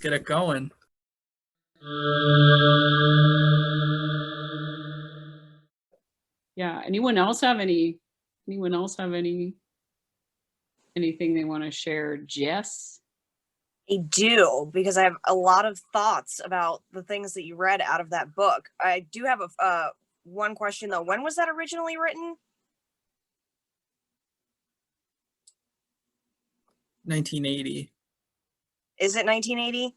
get it going. Yeah. Anyone else have anything they want to share? Jess? I do, because I have a lot of thoughts about the things that you read out of that book. I do have one question though. When was that originally written? 1980. Is it 1980?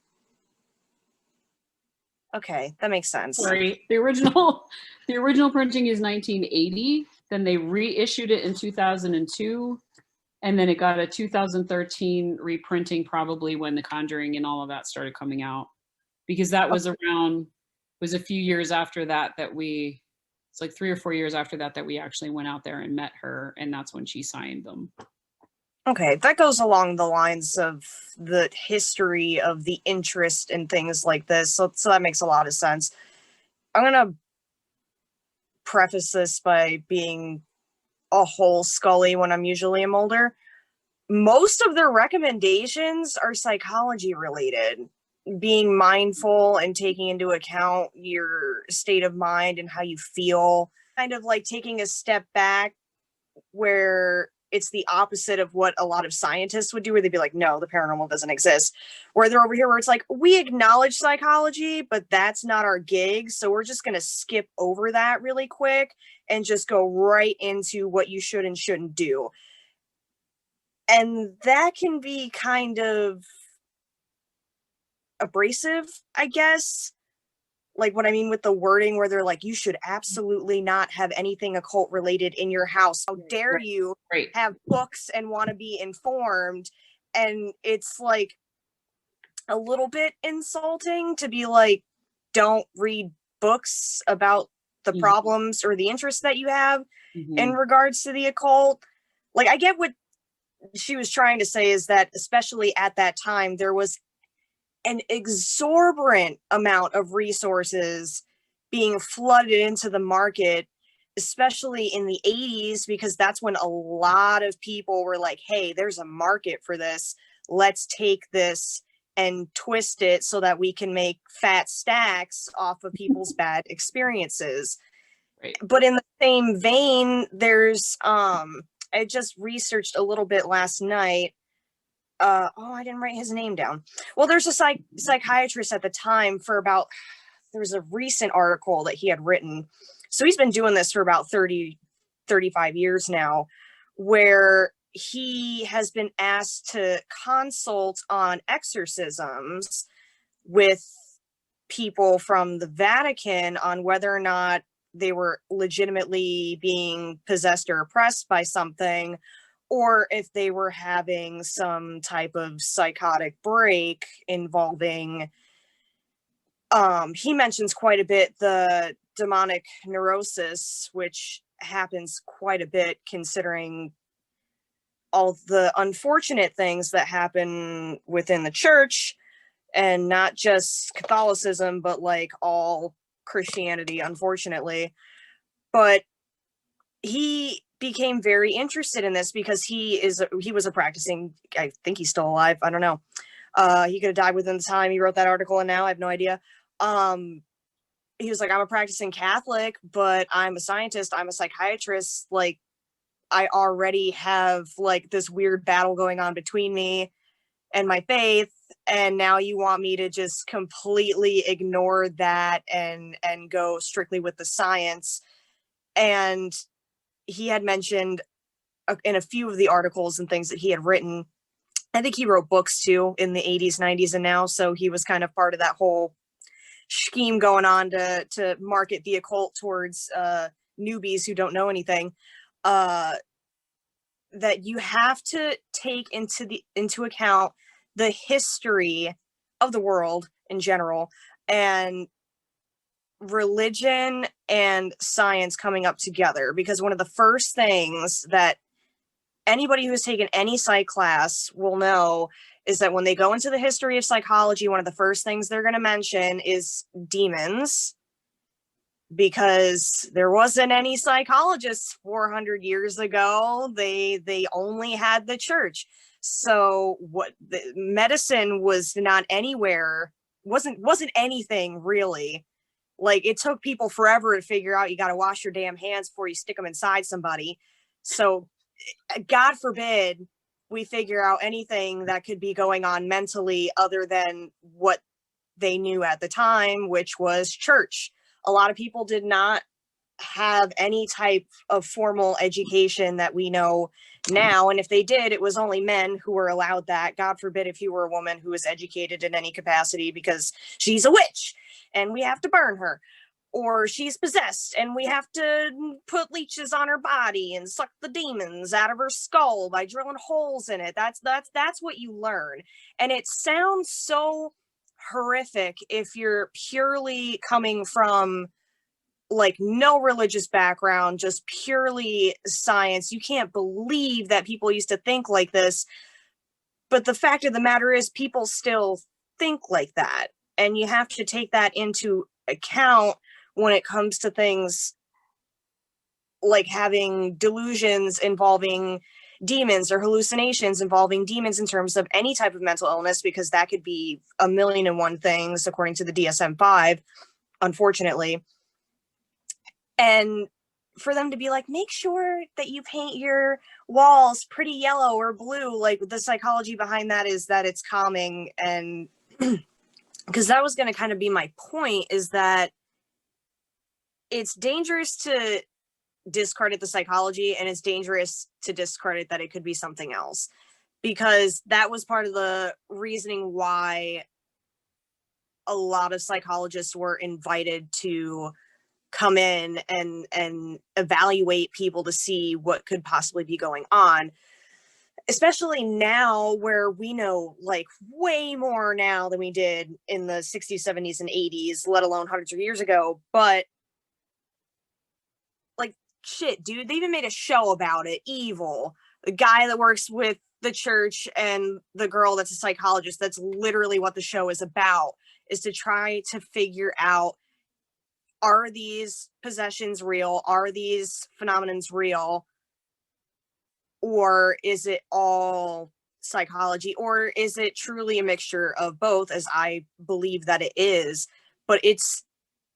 Okay, that makes sense. Sorry, the original printing is 1980. Then they reissued it in 2002, and then it got a 2013 reprinting, probably when The Conjuring and all of that started coming out, because that was was a few years after that it's like 3 or 4 years after that we actually went out there and met her, and that's when she signed them. Okay, that goes along the lines of the history of the interest in things like this, so that makes a lot of sense. I'm gonna preface this by being a whole Scully when I'm usually a Mulder. Most of their recommendations are psychology related, being mindful and taking into account your state of mind and how you feel, kind of like taking a step back, where it's the opposite of what a lot of scientists would do, where they'd be like, no, the paranormal doesn't exist. Where they're over here where it's like, we acknowledge psychology, but that's not our gig. So we're just going to skip over that really quick and just go right into what you should and shouldn't do. And that can be kind of abrasive, I guess. Like what I mean with the wording, where they're like, you should absolutely not have anything occult related in your house. How dare you have books and want to be informed? And it's like a little bit insulting to be like, don't read books about the problems or the interests that you have in regards to the occult. Like, I get what she was trying to say, is that especially at that time, there was an exorbitant amount of resources being flooded into the market, especially in the 80s, because that's when a lot of people were like, hey, there's a market for this. Let's take this and twist it so that we can make fat stacks off of people's bad experiences. Right. But in the same vein, there's I just researched a little bit last night. I didn't write his name down. Well, there's a psychiatrist at the time there was a recent article that he had written. So he's been doing this for about 35 years now, where he has been asked to consult on exorcisms with people from the Vatican on whether or not they were legitimately being possessed or oppressed by something, or if they were having some type of psychotic break involving, he mentions quite a bit the demonic neurosis, which happens quite a bit considering all the unfortunate things that happen within the church, and not just Catholicism, but like all Christianity, unfortunately. But he became very interested in this because he was a practicing, I think he's still alive, I don't know. He could have died within the time he wrote that article, and now I have no idea. He was like, I'm a practicing Catholic, but I'm a scientist, I'm a psychiatrist. Like, I already have like this weird battle going on between me and my faith, and now you want me to just completely ignore that and go strictly with the science. And he had mentioned in a few of the articles and things that he had written, I think he wrote books too in the 80s, 90s, and now, so he was kind of part of that whole scheme going on to market the occult towards newbies who don't know anything. That you have to take into account the history of the world in general, and religion and science coming up together. Because one of the first things that anybody who has taken any psych class will know is that when they go into the history of psychology, one of the first things they're going to mention is demons because there wasn't any psychologists 400 years ago. They only had the church. So what the medicine was not anywhere, wasn't anything really. Like, it took people forever to figure out you got to wash your damn hands before you stick them inside somebody. So God forbid we figure out anything that could be going on mentally other than what they knew at the time, which was church. A lot of people did not have any type of formal education that we know now. And if they did, it was only men who were allowed that. God forbid if you were a woman who was educated in any capacity, because she's a witch and we have to burn her, or she's possessed and we have to put leeches on her body and suck the demons out of her skull by drilling holes in it. That's what you learn. And it sounds so horrific if you're purely coming from like no religious background, just purely science. You can't believe that people used to think like this. But the fact of the matter is, people still think like that. And you have to take that into account when it comes to things like having delusions involving demons or hallucinations involving demons in terms of any type of mental illness, because that could be a million and one things according to the DSM-5, unfortunately. And for them to be like, make sure that you paint your walls pretty yellow or blue, like the psychology behind that is that it's calming. And because that was going to kind of be my point, is that it's dangerous to discredit the psychology, and it's dangerous to discredit that it could be something else, because that was part of the reasoning why a lot of psychologists were invited to come in and evaluate people to see what could possibly be going on, especially now where we know like way more now than we did in the 60s, 70s, and 80s, let alone hundreds of years ago. But like, shit, dude, they even made a show about it. Evil, the guy that works with the church and the girl that's a psychologist. That's literally what the show is about, is to try to figure out, are these possessions real? Are these phenomenons real? Or is it all psychology? Or is it truly a mixture of both, as I believe that it is? But it's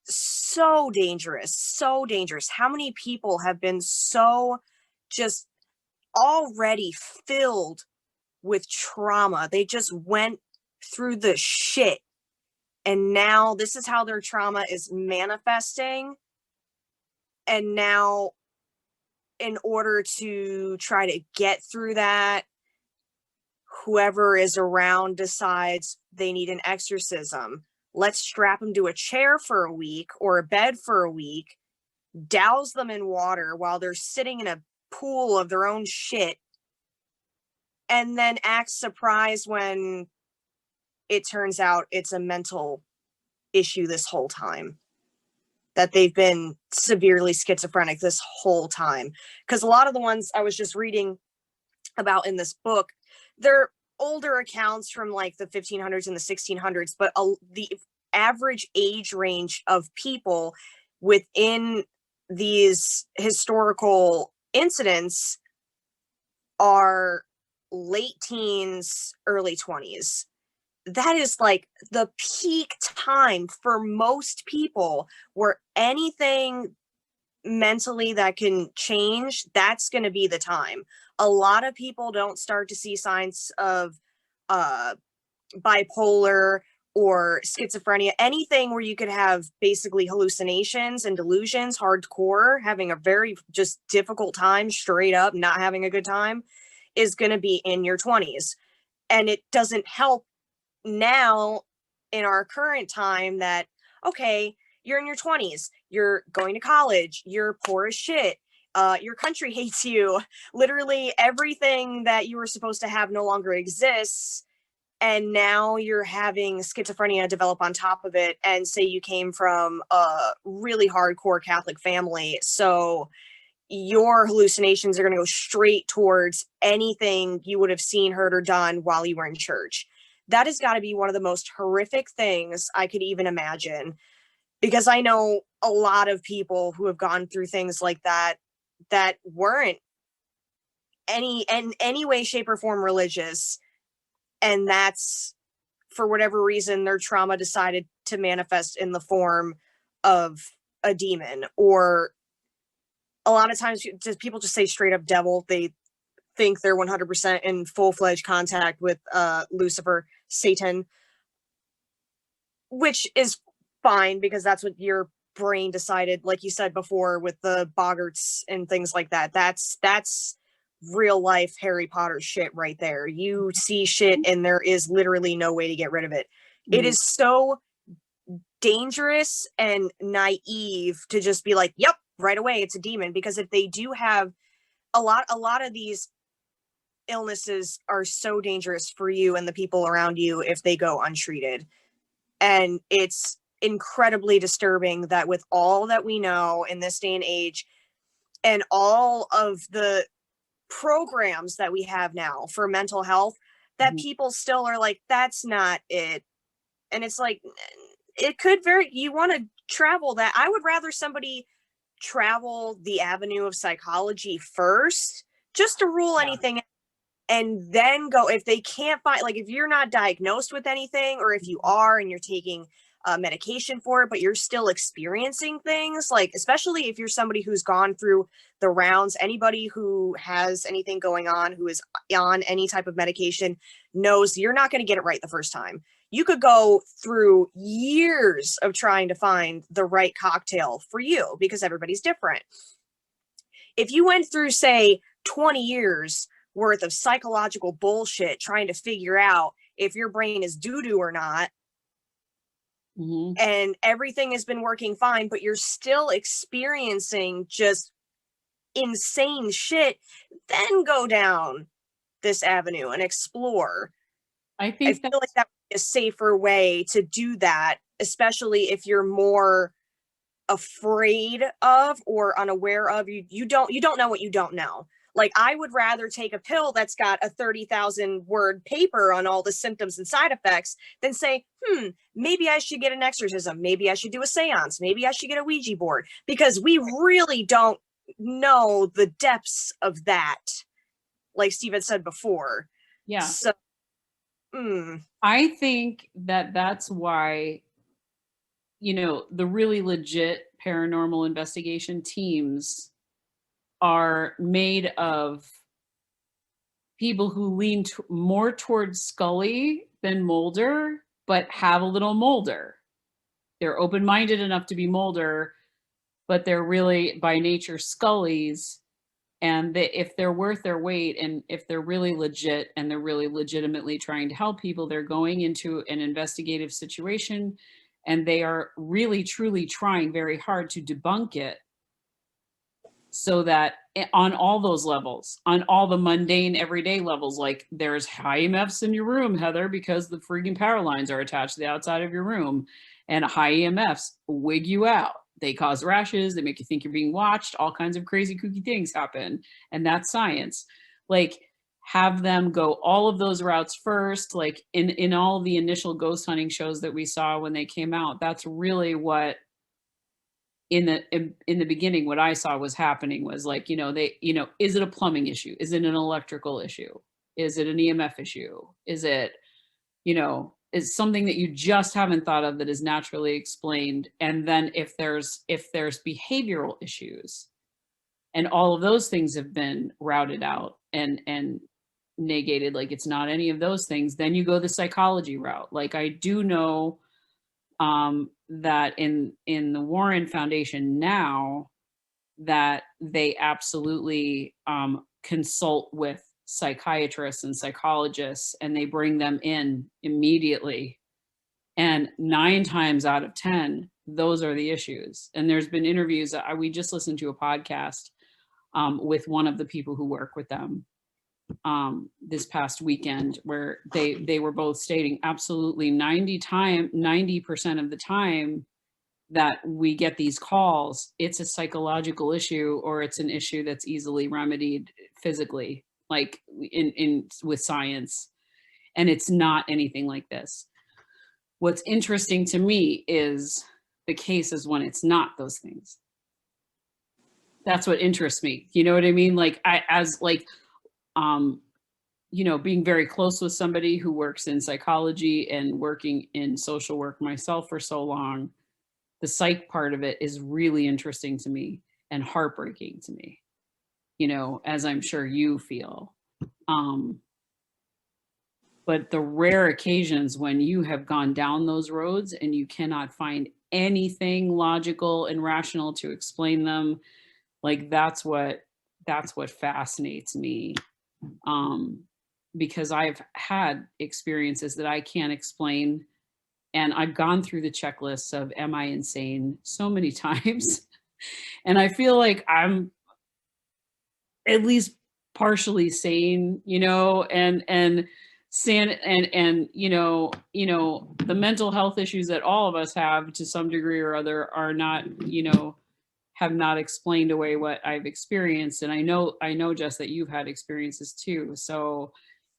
so dangerous, so dangerous. How many people have been so just already filled with trauma? They just went through the shit. And now this is how their trauma is manifesting. And now, in order to try to get through that, whoever is around decides they need an exorcism. Let's strap them to a chair for a week or a bed for a week, douse them in water while they're sitting in a pool of their own shit, and then act surprised when it turns out it's a mental issue this whole time, that they've been severely schizophrenic this whole time. Because a lot of the ones I was just reading about in this book, they're older accounts from like the 1500s and the 1600s, but the average age range of people within these historical incidents are late teens, early 20s. That is like the peak time for most people, where anything mentally that can change, that's going to be the time. A lot of people don't start to see signs of bipolar or schizophrenia, anything where you could have basically hallucinations and delusions, hardcore, having a very just difficult time, straight up not having a good time, is going to be in your 20s. And it doesn't help now in our current time that, okay, you're in your 20s, you're going to college, you're poor as shit, your country hates you, literally everything that you were supposed to have no longer exists, and now you're having schizophrenia develop on top of it. And say you came from a really hardcore Catholic family, so your hallucinations are going to go straight towards anything you would have seen, heard, or done while you were in church. That has got to be one of the most horrific things I could even imagine, because I know a lot of people who have gone through things like that weren't in any way, shape, or form religious, and that's, for whatever reason, their trauma decided to manifest in the form of a demon. Or a lot of times people just say straight up devil. They think they're 100% in full-fledged contact with Lucifer, Satan, which is fine because that's what your brain decided, like you said before, with the boggarts and things like that. That's real life Harry Potter shit right there. You see shit and there is literally no way to get rid of it. It is so dangerous and naive to just be like, yep, right away it's a demon, because if they do have a lot of these illnesses are so dangerous for you and the people around you if they go untreated. And it's incredibly disturbing that with all that we know in this day and age and all of the programs that we have now for mental health, that people still are like, that's not it. And it's like, it could you want to travel that. I would rather somebody travel the avenue of psychology first, just to rule anything, and then go, if they can't find, like, if you're not diagnosed with anything, or if you are and you're taking medication for it, but you're still experiencing things, like, especially if you're somebody who's gone through the rounds, anybody who has anything going on, who is on any type of medication, knows you're not going to get it right the first time. You could go through years of trying to find the right cocktail for you, because everybody's different. If you went through, say, 20 years worth of psychological bullshit trying to figure out if your brain is doo-doo or not, and everything has been working fine, but you're still experiencing just insane shit, then go down this avenue and explore. I feel like that would be a safer way to do that, especially if you're more afraid of or unaware of, you don't know what you don't know. Like, I would rather take a pill that's got a 30,000 word paper on all the symptoms and side effects than say, maybe I should get an exorcism, maybe I should do a seance, maybe I should get a Ouija board, because we really don't know the depths of that, like Steve had said before. So I think that's why, the really legit paranormal investigation teams are made of people who lean more towards Scully than Mulder, but have a little Mulder. They're open-minded enough to be Mulder, but they're really by nature Scullys. And if they're worth their weight, and if they're really legit and they're really legitimately trying to help people, they're going into an investigative situation and they are really, truly trying very hard to debunk it, so that on all those levels, on all the mundane everyday levels, like there's high EMFs in your room, Heather, because the freaking power lines are attached to the outside of your room, and high EMFs wig you out. They cause rashes, they make you think you're being watched, all kinds of crazy kooky things happen. And that's science. Like, have them go all of those routes first, like in all the initial ghost hunting shows that we saw when they came out. That's really what in the beginning, what I saw was happening was, like, is it a plumbing issue? Is it an electrical issue? Is it an EMF issue? Is it, is something that you just haven't thought of that is naturally explained? And then if there's behavioral issues, and all of those things have been routed out and negated, like it's not any of those things, then you go the psychology route. Like, I do know that in the Warren Foundation now, that they absolutely consult with psychiatrists and psychologists, and they bring them in immediately. And 9 times out of 10, those are the issues. And there's been interviews. We just listened to a podcast with one of the people who work with them this past weekend, where they were both stating absolutely 90% of the time that we get these calls, it's a psychological issue, or it's an issue that's easily remedied physically, like with science. And it's not anything like this. What's interesting to me is the case is when it's not those things. That's what interests me. You know what I mean? Like being very close with somebody who works in psychology and working in social work myself for so long, the psych part of it is really interesting to me and heartbreaking to me, as I'm sure you feel. But the rare occasions when you have gone down those roads and you cannot find anything logical and rational to explain them, like that's what fascinates me. Because I've had experiences that I can't explain, and I've gone through the checklists of am I insane so many times. And I feel like I'm at least partially sane, and the mental health issues that all of us have to some degree or other are not, have not explained away what I've experienced. And I know, Jess, that you've had experiences too. So,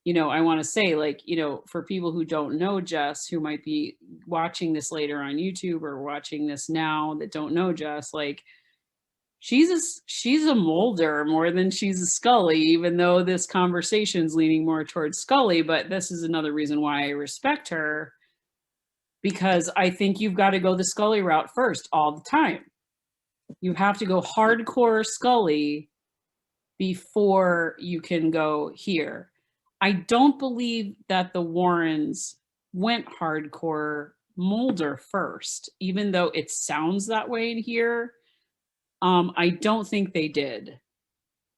I want to say, like, for people who don't know Jess, who might be watching this later on YouTube or watching this now that don't know Jess, like, she's a Mulder more than she's a Scully, even though this conversation's leaning more towards Scully. But this is another reason why I respect her, because I think you've got to go the Scully route first all the time. You have to go hardcore Scully before you can go here. I don't believe that the Warrens went hardcore Mulder first, even though it sounds that way in here. I don't think they did.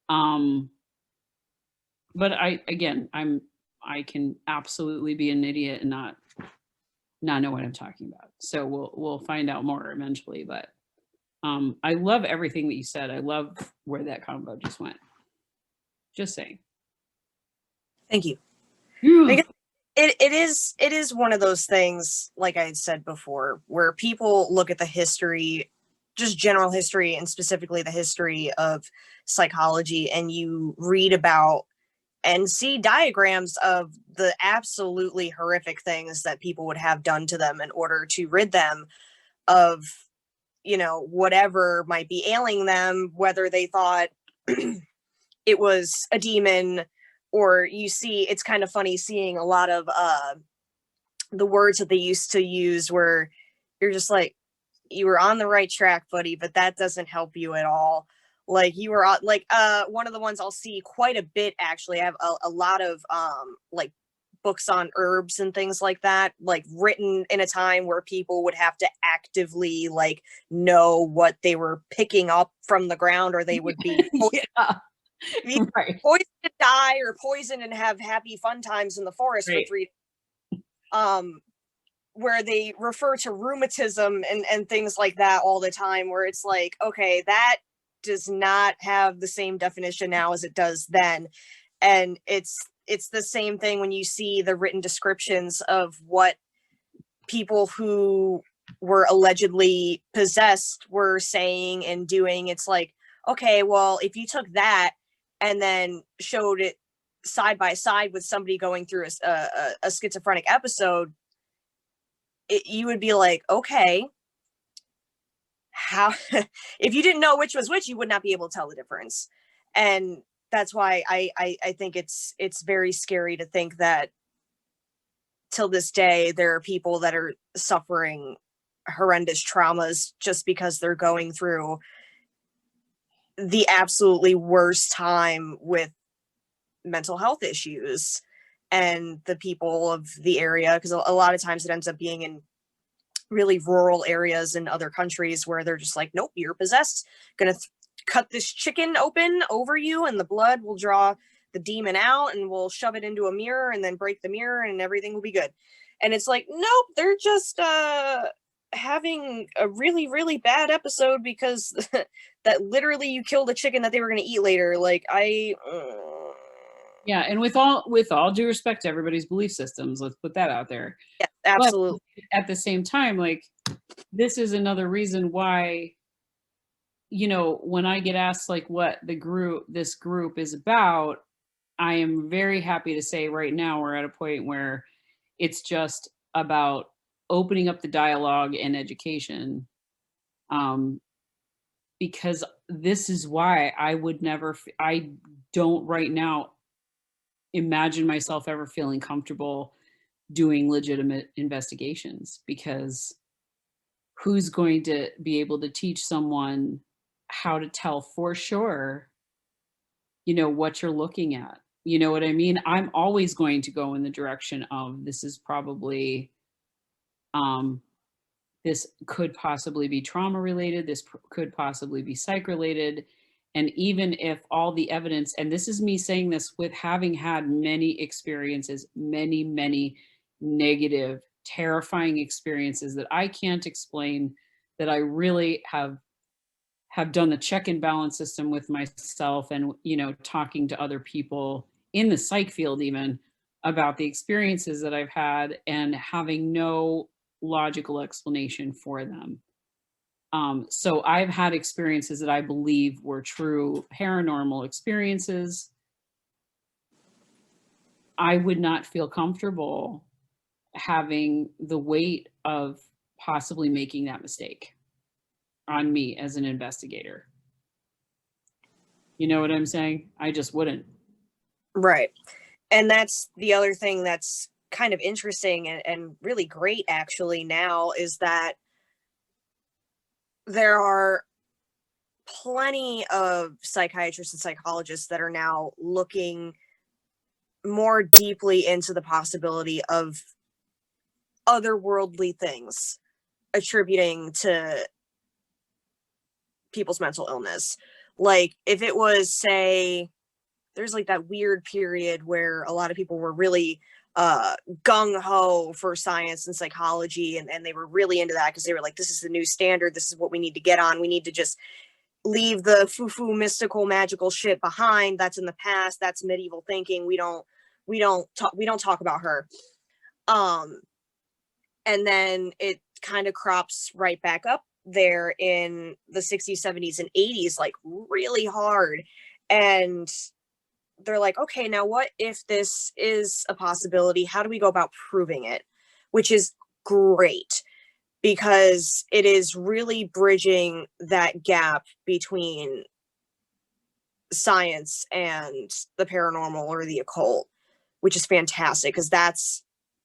But I can absolutely be an idiot and not know what I'm talking about. So we'll find out more eventually. But I love everything that you said. I love where that convo just went. Just saying. Thank you. Yeah. Because it is one of those things, like I had said before, where people look at the history, just general history, and specifically the history of psychology, and you read about and see diagrams of the absolutely horrific things that people would have done to them in order to rid them of, whatever might be ailing them, whether they thought it was a demon, or it's kind of funny seeing a lot of the words that they used to use where you're just like, you were on the right track, buddy, but that doesn't help you at all. Like, you were like, one of the ones I'll see quite a bit, actually. I have a lot of like books on herbs and things like that, like written in a time where people would have to actively like know what they were picking up from the ground, or they would be Yeah. Right. poisoned to die, or poisoned and have happy fun times in the forest Right. for 3 days. Where they refer to rheumatism and things like that all the time, where it's like, okay, that does not have the same definition now as it does then. And it's the same thing when you see the written descriptions of what people who were allegedly possessed were saying and doing. It's like, okay, well, if you took that and then showed it side by side with somebody going through a schizophrenic episode, you would be like, okay, how if you didn't know which was which, you would not be able to tell the difference. And that's why I think it's very scary to think that till this day there are people that are suffering horrendous traumas just because they're going through the absolutely worst time with mental health issues. And the people of the area, because a lot of times it ends up being in really rural areas in other countries where they're just like, nope, you're possessed, gonna cut this chicken open over you, and the blood will draw the demon out, and we'll shove it into a mirror and then break the mirror and everything will be good. And it's like, nope, they're just having a really, really bad episode because that literally you killed a chicken that they were going to eat later. Like, Yeah, and with all due respect to everybody's belief systems, let's put that out there. yeah, absolutely. But at the same time, like, this is another reason why, when I get asked like what this group is about, I am very happy to say right now we're at a point where it's just about opening up the dialogue and education Because this is why I don't right now imagine myself ever feeling comfortable doing legitimate investigations, because who's going to be able to teach someone how to tell for sure, what you're looking at? You know what I mean? I'm always going to go in the direction of this is probably, this could possibly be trauma related. This could possibly be psych related. And even if all the evidence, and this is me saying this with having had many experiences, many negative, terrifying experiences that I can't explain, that I really have done the check and balance system with myself, and talking to other people in the psych field even about the experiences that I've had, and having no logical explanation for them. So I've had experiences that I believe were true paranormal experiences. I would not feel comfortable having the weight of possibly making that mistake on me as an investigator. You know what I'm saying? I just wouldn't. Right. And that's the other thing that's kind of interesting and really great actually now, is that there are plenty of psychiatrists and psychologists that are now looking more deeply into the possibility of otherworldly things attributing to people's mental illness. Like if it was, say, there's like that weird period where a lot of people were really gung-ho for science and psychology, and they were really into that because they were like, this is the new standard, this is what we need to get on, we need to just leave the foo-foo mystical magical shit behind, that's in the past, that's medieval thinking, we don't talk about her. And then it kind of crops right back up there in the 60s, 70s, and 80s, like really hard. And they're like, okay, now what if this is a possibility? How do we go about proving it? Which is great, because it is really bridging that gap between science and the paranormal or the occult, which is fantastic, because that's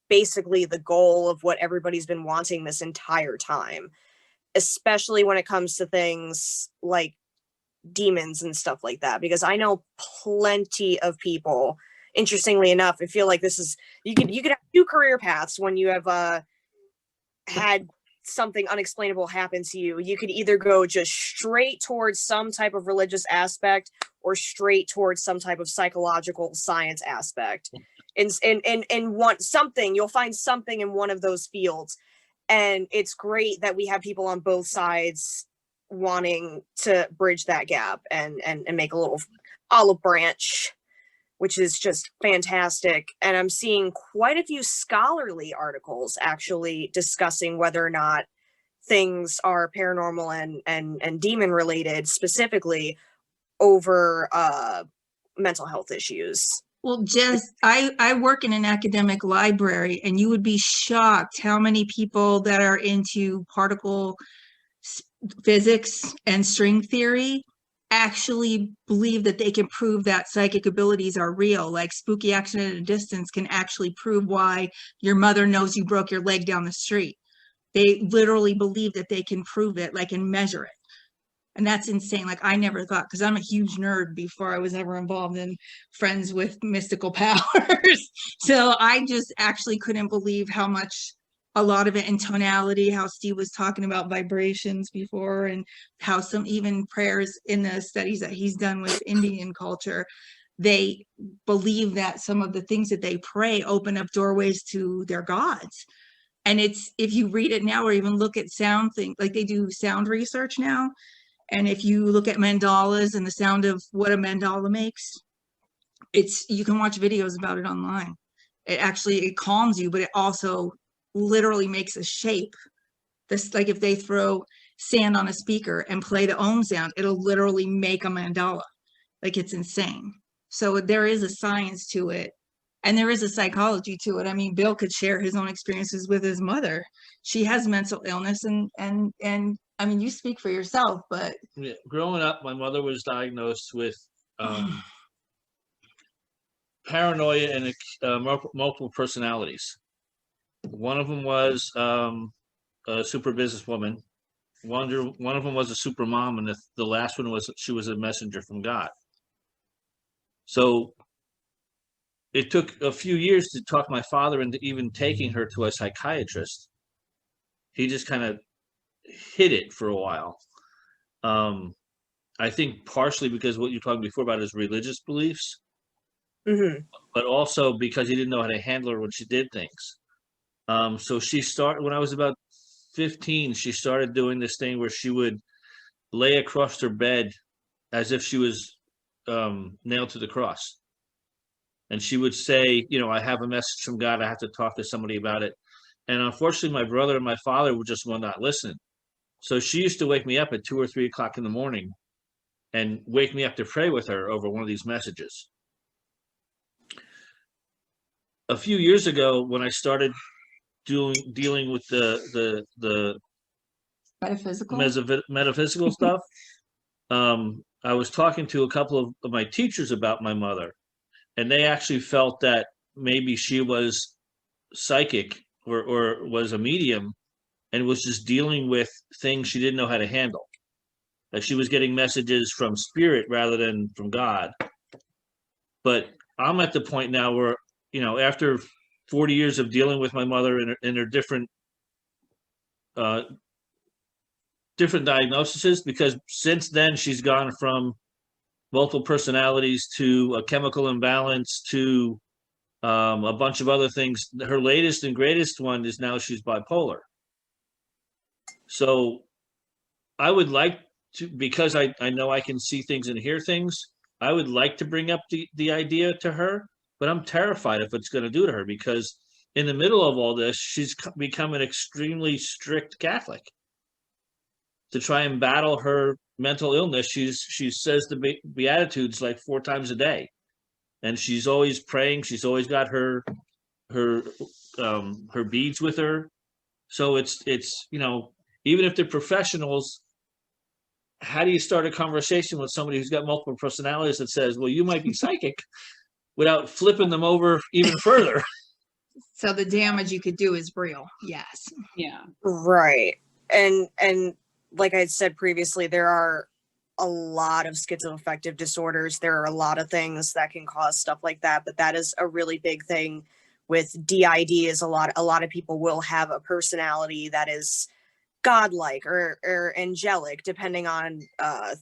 basically the goal of what everybody's been wanting this entire time, especially when it comes to things like demons and stuff like that. Because I know plenty of people, interestingly enough, I feel like this is, you could have two career paths when you have had something unexplainable happen to you. You could either go just straight towards some type of religious aspect or straight towards some type of psychological science aspect. And want something, you'll find something in one of those fields. And it's great that we have people on both sides wanting to bridge that gap and make a little olive branch, which is just fantastic. And I'm seeing quite a few scholarly articles actually discussing whether or not things are paranormal and demon related, specifically over mental health issues. Well, Jess, I work in an academic library, and you would be shocked how many people that are into particle physics and string theory actually believe that they can prove that psychic abilities are real. Like spooky accident at a distance can actually prove why your mother knows you broke your leg down the street. They literally believe that they can prove it, like, and measure it. And that's insane. Like, I never thought, because I'm a huge nerd before I was ever involved in friends with mystical powers. So I just actually couldn't believe how much, a lot of it in tonality, how Steve was talking about vibrations before, and how some even prayers in the studies that he's done with Indian culture, they believe that some of the things that they pray open up doorways to their gods. And it's, if you read it now or even look at sound things, like they do sound research now. And if you look at mandalas and the sound of what a mandala makes, it's, you can watch videos about it online. It actually, it calms you, but it also literally makes a shape. This, like if they throw sand on a speaker and play the Om sound, it'll literally make a mandala. Like, it's insane. So there is a science to it, and there is a psychology to it. I mean, Bill could share his own experiences with his mother. She has mental illness, and I mean, you speak for yourself, but Yeah, growing up, my mother was diagnosed with paranoia and multiple personalities. One of them was a super businesswoman. One of them was a super mom, and the last one was she was a messenger from God. So it took a few years to talk my father into even taking her to a psychiatrist. He just kind of hid it for a while. I think partially because what you're talking before about his religious beliefs, but also because he didn't know how to handle her when she did things. So she started when I was about 15. She started doing this thing where she would lay across her bed as if she was nailed to the cross, and she would say, "You know, I have a message from God. I have to talk to somebody about it." And unfortunately, my brother and my father would just will not listen. So she used to wake me up at 2 or 3 o'clock in the morning and wake me up to pray with her over one of these messages. A few years ago, when I started dealing with the metaphysical. metaphysical stuff, I was talking to a couple of my teachers about my mother, and they actually felt that maybe she was psychic or was a medium and was just dealing with things she didn't know how to handle. Like she was getting messages from spirit rather than from God. But I'm at the point now where, you know, after 40 years of dealing with my mother in her different diagnoses, because since then she's gone from multiple personalities to a chemical imbalance to a bunch of other things. Her latest and greatest one is now she's bipolar. So I would like to, because I know I can see things and hear things, I would like to bring up the idea to her, but I'm terrified of what it's going to do to her, because in the middle of all this, she's become an extremely strict Catholic. To try and battle her mental illness, she says the Beatitudes like 4 times a day, and she's always praying. She's always got her beads with her. So it's you know, even if they're professionals, how do you start a conversation with somebody who's got multiple personalities that says, well, you might be psychic, without flipping them over even further? So the damage you could do is real. Yes. Yeah. Right. And like I said previously, there are a lot of schizoaffective disorders. There are a lot of things that can cause stuff like that, but that is a really big thing with DID. Is a lot of people will have a personality that is godlike or angelic, depending on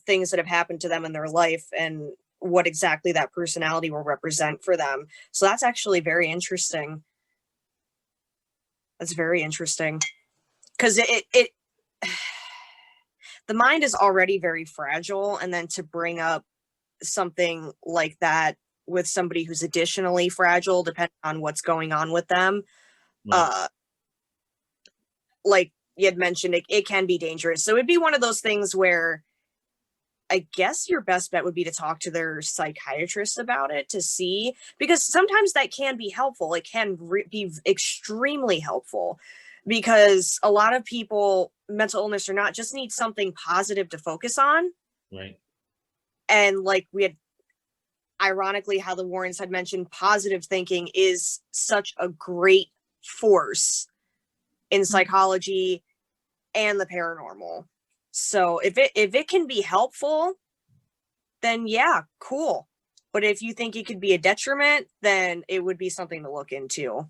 things that have happened to them in their life and what exactly that personality will represent for them. So that's actually very interesting. That's very interesting, because it the mind is already very fragile, and then to bring up something like that with somebody who's additionally fragile, depending on what's going on with them, Right. Like you had mentioned, it can be dangerous. So it'd be one of those things where I guess your best bet would be to talk to their psychiatrist about it, to see, because sometimes that can be helpful. It can be extremely helpful, because a lot of people, mental illness or not, just need something positive to focus on. Right. And like we had, ironically, how the Warrens had mentioned, positive thinking is such a great force in psychology and the paranormal. So if it can be helpful, then yeah, cool. But if you think it could be a detriment, then it would be something to look into.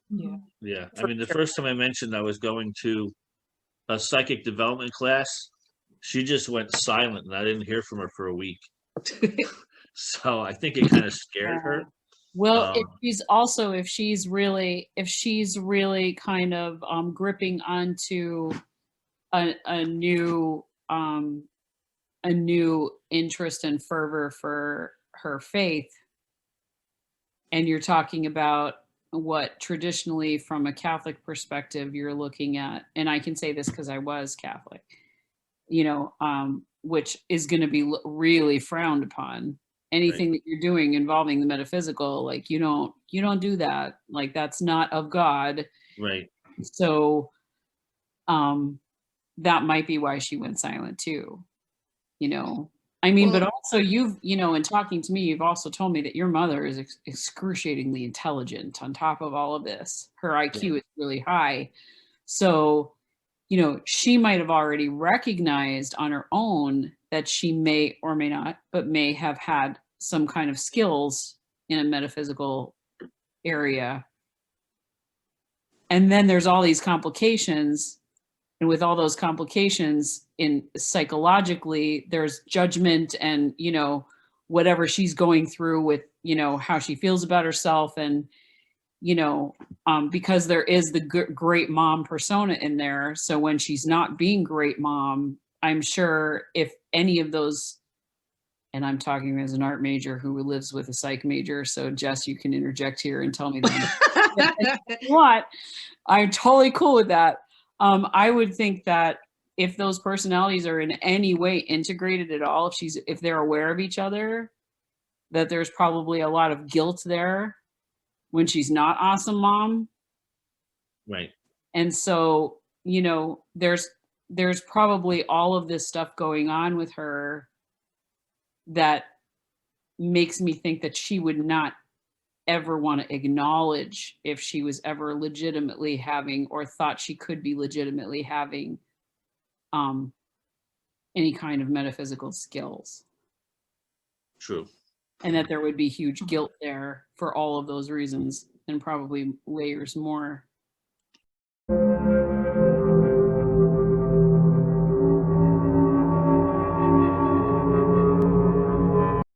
Yeah. Yeah. I mean, the first time I mentioned I was going to a psychic development class, she just went silent, and I didn't hear from her for a week. So I think it kind of scared her. Well, if she's really kind of gripping onto a new interest and fervor for her faith, and you're talking about what traditionally from a Catholic perspective you're looking at, and I can say this because I was Catholic, you know, which is going to be really frowned upon. Anything that you're doing involving the metaphysical, like you don't do that, like that's not of God. Right. So that might be why she went silent too. You know, I mean, but Well- also you've, you know, in talking to me, you've also told me that your mother is excruciatingly intelligent on top of all of this. Her IQ is really high. So, you know, she might have already recognized on her own that she may or may not, but may have had some kind of skills in a metaphysical area. And then there's all these complications. And with all those complications in psychologically, there's judgment and, you know, whatever she's going through with, you know, how she feels about herself. And, you know, because there is the great mom persona in there. So when she's not being great mom, I'm sure if any of those, and I'm talking as an art major who lives with a psych major. So Jess, you can interject here and tell me that. What? I'm totally cool with that. I would think that if those personalities are in any way integrated at all, if they're aware of each other, that there's probably a lot of guilt there when she's not awesome mom. Right. And so, you know, there's probably all of this stuff going on with her that makes me think that she would not ever want to acknowledge if she was ever legitimately having or thought she could be legitimately having any kind of metaphysical skills. True. And that there would be huge guilt there for all of those reasons and probably layers more.